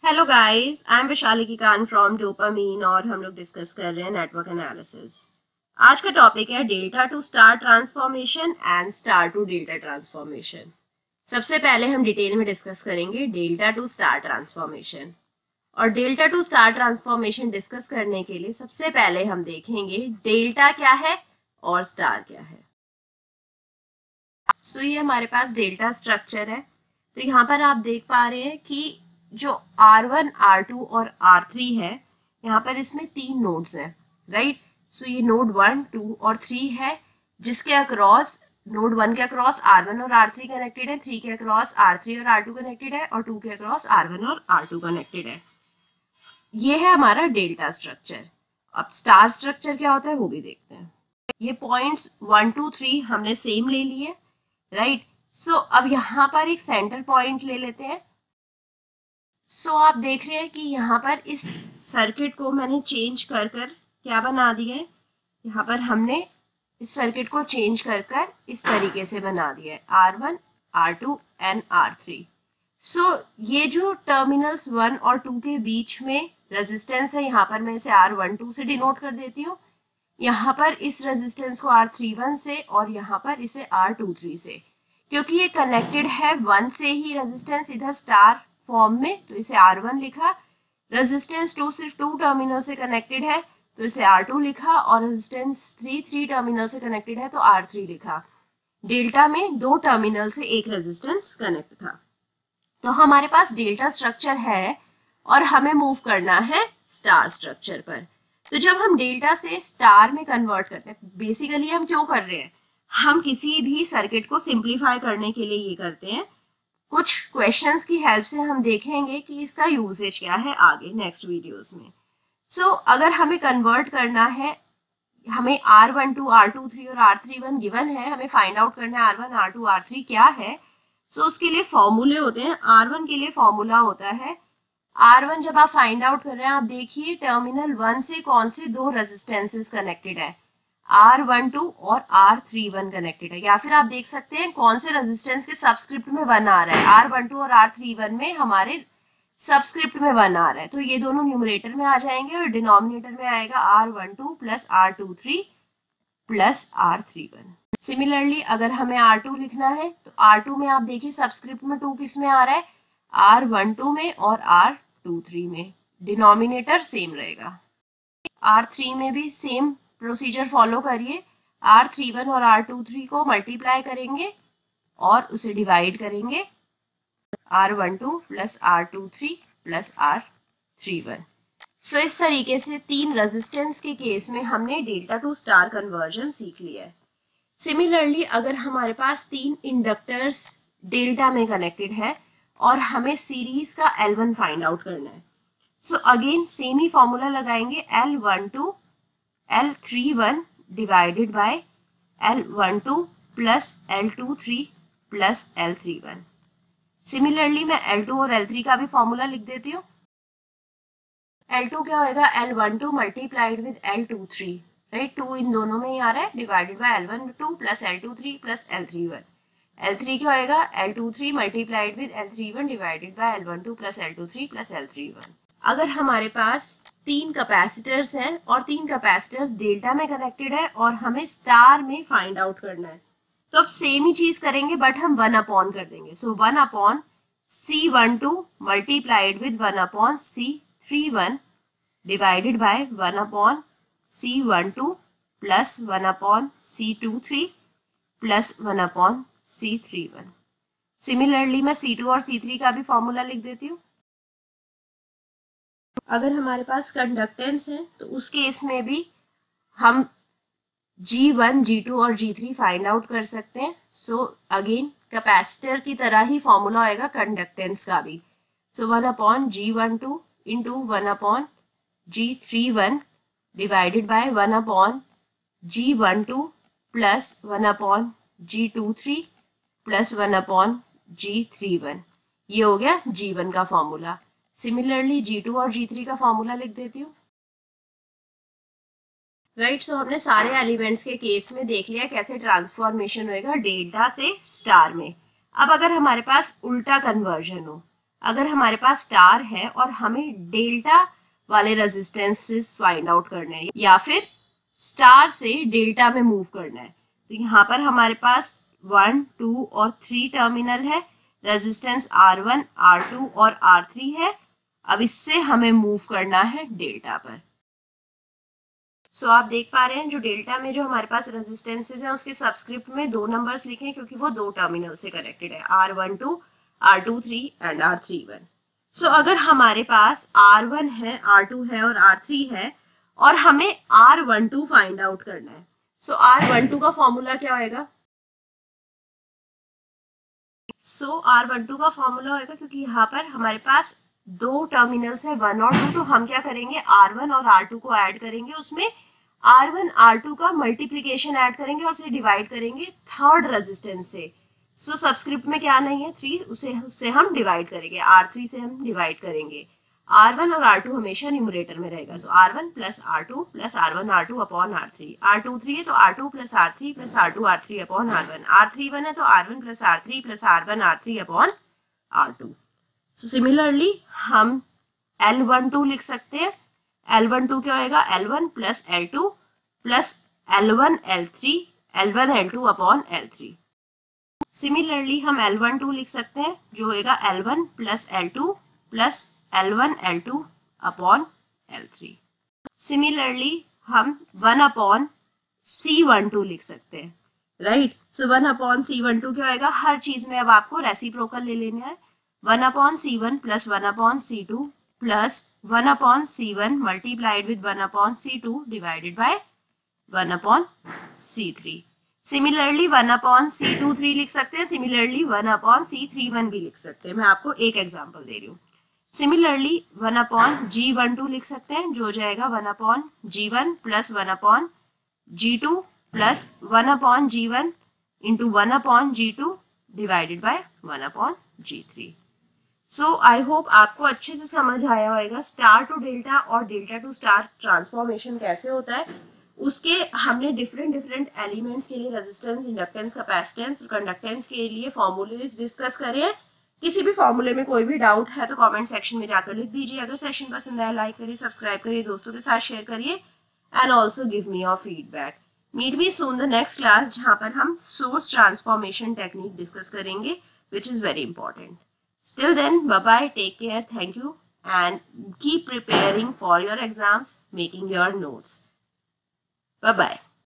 Hello guys, I am Vishali Kikan from Dopamine और हम लोग डिस्कस कर रहे हैं नेटवर्क एनालिसिस। आज का टॉपिक है delta to star transformation and star to delta transformation. सबसे पहले हम डिटेल में डिस्कस करेंगे डेल्टा टू स्टार ट्रांसफॉर्मेशन। और delta to star transformation discuss करने के लिए सबसे पहले हम देखेंगे डेल्टा क्या है और स्टार क्या है। सो ये हमारे पास डेल्टा स्ट्रक्चर है। तो यहाँ पर आप देख पा रहे हैं कि जो R1, R2 और R3 है, यहाँ पर इसमें 3 नोड्स हैं, राइट। सो ये नोड 1, 2 और 3 है, जिसके अक्रॉस नोड 1 के अक्रॉस R1 और R3 कनेक्टेड है, 3 के अक्रॉस R3 और R2 कनेक्टेड है और 2 के अक्रॉस R1 और R2 कनेक्टेड है। ये है हमारा डेल्टा स्ट्रक्चर। अब स्टार स्ट्रक्चर क्या होता है वो भी देखते हैं। ये पॉइंट्स 1, 2, 3 हमने सेम ले लिए, राइट। सो अब यहाँ पर एक सेंटर पॉइंट ले लेते हैं। सो आप देख रहे हैं कि यहाँ पर इस सर्किट को मैंने चेंज कर क्या बना दिया है, यहाँ पर हमने इस सर्किट को चेंज कर इस तरीके से बना दिया है R1, R2 एंड R3। सो ये जो टर्मिनल्स 1 और 2 के बीच में रेजिस्टेंस है, यहाँ पर मैं इसे R12 से डिनोट कर देती हूँ, यहाँ पर इस रेजिस्टेंस को R31 से और यहाँ पर इसे R23 से, क्योंकि ये कनेक्टेड है 1 से ही रेजिस्टेंस इधर स्टार फॉर्म में, तो इसे R1 लिखा। रेजिस्टेंस 2 सिर्फ 2 टर्मिनल से कनेक्टेड है तो इसे R2 लिखा, और रेजिस्टेंस 3 टर्मिनल से कनेक्टेड है तो R3 लिखा। डेल्टा में 2 टर्मिनल से एक रेजिस्टेंस कनेक्ट था। तो हमारे पास डेल्टा स्ट्रक्चर है और हमें मूव करना है स्टार स्ट्रक्चर पर। तो जब हम डेल्टा से स्टार में कन्वर्ट करते हैं, बेसिकली हम क्यों कर रहे हैं, हम किसी भी सर्किट को सिंप्लीफाई करने के लिए ये करते हैं। कुछ क्वेश्चंस की हेल्प से हम देखेंगे कि इसका यूजेज क्या है आगे नेक्स्ट वीडियोस में। सो अगर हमें कन्वर्ट करना है, हमें R12, R23 और R31 गिवन है, हमें फाइंड आउट करना है R1, R2, R3 क्या है। सो उसके लिए फॉर्मूले होते हैं। R1 के लिए फॉर्मूला होता है, R1 जब आप फाइंड आउट कर रहे हैं, आप देखिए टर्मिनल 1 से कौन से 2 रेजिस्टेंसेस कनेक्टेड है, R12 और R31 कनेक्टेड है, या फिर आप देख सकते हैं कौन से रेजिस्टेंस के सबस्क्रिप्ट में 1 आ रहा है, R12 और R31 में हमारे सबस्क्रिप्ट में 1 आ रहा है, तो ये दोनों न्यूमरेटर में आ जाएंगे और डिनोमिनेटर में आएगा R12 plus R23 plus R31। Similarly अगर हमें R2 लिखना है तो R2 में आप देखिए सबस्क्रिप्ट में 2 किस में आ रहा है, R12 में और R23 में, डिनोमिनेटर सेम रहेगा। R3 में भी सेम प्रोसीजर फॉलो करिए, R31 और R23 को मल्टीप्लाई करेंगे और उसे डिवाइड करेंगे, R12 plus R23 plus R31। सो इस तरीके से 3 रेजिस्टेंस के केस में हमने डेल्टा टू स्टार कन्वर्जन सीख लिया है। सिमिलरली अगर हमारे पास 3 इंडक्टर्स डेल्टा में कनेक्टेड है और हमें सीरीज का L1 फाइंड आउट करना है, सो अगेन सेम ही फॉर्मूला लगाएंगे, L12 L31 divided by L12 plus L23 plus L31। Similarly मैं L2 और L3 का भी फॉर्मूला लिख देती हूँ। L2 क्या होएगा, L12 multiplied with L23, right, 2 इन दोनों में ही आ रहा है, divided by L12 plus L23 plus L31। L3 क्या होएगा, L23 multiplied with L31 divided by L12 plus L23 plus L31। अगर हमारे पास 3 कैपेसिटर्स हैं और 3 कैपेसिटर्स डेल्टा में कनेक्टेड है और हमें स्टार में फाइंड आउट करना है, तो अब सेम ही चीज करेंगे बट हम 1 अपॉन कर देंगे। सो 1 upon C12 multiplied with 1 upon C31 divided by 1 upon C12 plus 1 upon C23 plus 1 upon C31। Similarly मैं C2 और C3 का भी फॉर्मूला लिख देती हूँ। अगर हमारे पास कंडक्टेंस है तो उस केस में भी हम G1, G2 और G3 फाइंड आउट कर सकते हैं। सो अगेन कैपेसिटर की तरह ही फॉर्मूला आएगा कंडक्टेंस का भी। सो 1 upon G12 into 1 upon G31 divided by 1 upon G12 plus 1 upon G23 plus 1 upon G31। ये हो गया G1 का फॉर्मूला। सिमिलरली G2 और G3 का फॉर्मूला लिख देती हूँ। राइट, सो हमने सारे एलिमेंट्स के केस में देख लिया कैसे ट्रांसफॉर्मेशन होएगा डेल्टा से स्टार में। अब अगर हमारे पास उल्टा कन्वर्जन हो, अगर हमारे पास स्टार है और हमें डेल्टा वाले रेजिस्टेंसेस फाइंड आउट करना है या फिर स्टार से डेल्टा में मूव करना है, तो यहाँ पर हमारे पास 1, 2 और 3 टर्मिनल है, रेजिस्टेंस R1, R2 और R3 है। अब इससे हमें मूव करना है डेल्टा पर। सो आप देख पा रहे हैं जो डेल्टा में जो हमारे पास रेजिस्टेंसेस हैं उसके सबस्क्रिप्ट में 2 नंबर्स लिखे क्योंकि वो 2 टर्मिनल से कनेक्टेड है, R12, R23 एंड R31। सो अगर हमारे पास R1 है, R2 है और R3 है और हमें R12 फाइंड आउट करना है, सो R12 का फॉर्मूला क्या होएगा? सो R12 का फॉर्मूला होएगा, क्योंकि यहाँ पर हमारे पास 2 टर्मिनल्स है 1 और 2, तो हम क्या करेंगे R1 और R2 को ऐड करेंगे, उसमें R1 R2 का मल्टीप्लीकेशन ऐड करेंगे और उसे डिवाइड करेंगे थर्ड रेजिस्टेंस से। सो सबस्क्रिप्ट में क्या नहीं है 3, उससे हम डिवाइड करेंगे, R3 से हम डिवाइड करेंगे। R1 और R2 हमेशा न्यूमरेटर में रहेगा, सो R1 plus R2 plus R1 R2 upon R3। R2 3 है तो R2 plus R3 plus R2 R3 upon R1। R3 1 है तो R1 plus R3 plus R1 R3 upon R2। So similarly हम L12 लिख सकते हैं। L12 क्या होएगा? L1 plus L2 plus L1 L3 L1 L2 upon L3। Similarly हम L12 लिख सकते हैं जो होएगा L1 plus L2 plus L1 L2 upon L3। Similarly हम 1 अपॉन C12 लिख सकते हैं, राइट। सो 1 अपॉन C12 क्या होएगा? हर चीज में अब आपको रेसिप्रोकल ले लेना है। 1 upon C1 plus 1 upon C2 plus 1 upon C1 multiplied with 1 upon C2 divided by 1 upon C3। Similarly 1 upon C23 लिख सकते हैं, सिमिलरली 1 अपॉन C31 भी लिख सकते हैं। मैं आपको एक एग्जांपल दे रही हूँ। सिमिलरली 1 अपॉन G12 लिख सकते हैं जो हो जाएगा 1 upon G1 plus 1 upon G2 plus 1 upon G1 into 1 upon G2 divided by 1 upon G3। So I hope आपको अच्छे से समझ आया होगा स्टार टू डेल्टा और डेल्टा टू स्टार ट्रांसफॉर्मेशन कैसे होता है। उसके हमने डिफरेंट एलिमेंट्स के लिए रेजिस्टेंस, इंडक्टेंस, कैपेसिटेंस और कंडक्टेंस के लिए फॉर्मूलेज डिस्कस करे हैं। किसी भी फॉर्मूले में कोई भी डाउट है तो कमेंट सेक्शन में जाकर लिख दीजिए। अगर सेशन पसंद आए लाइक करिए, सब्सक्राइब करिए, दोस्तों के साथ शेयर करिए and also give me your feedback. Meet me soon the next class जहां पर हम सोर्स ट्रांसफॉर्मेशन टेक्निक डिस्कस करेंगे which is very important. Till then, bye-bye, take care, thank you, and keep preparing for your exams, making your notes. Bye-bye.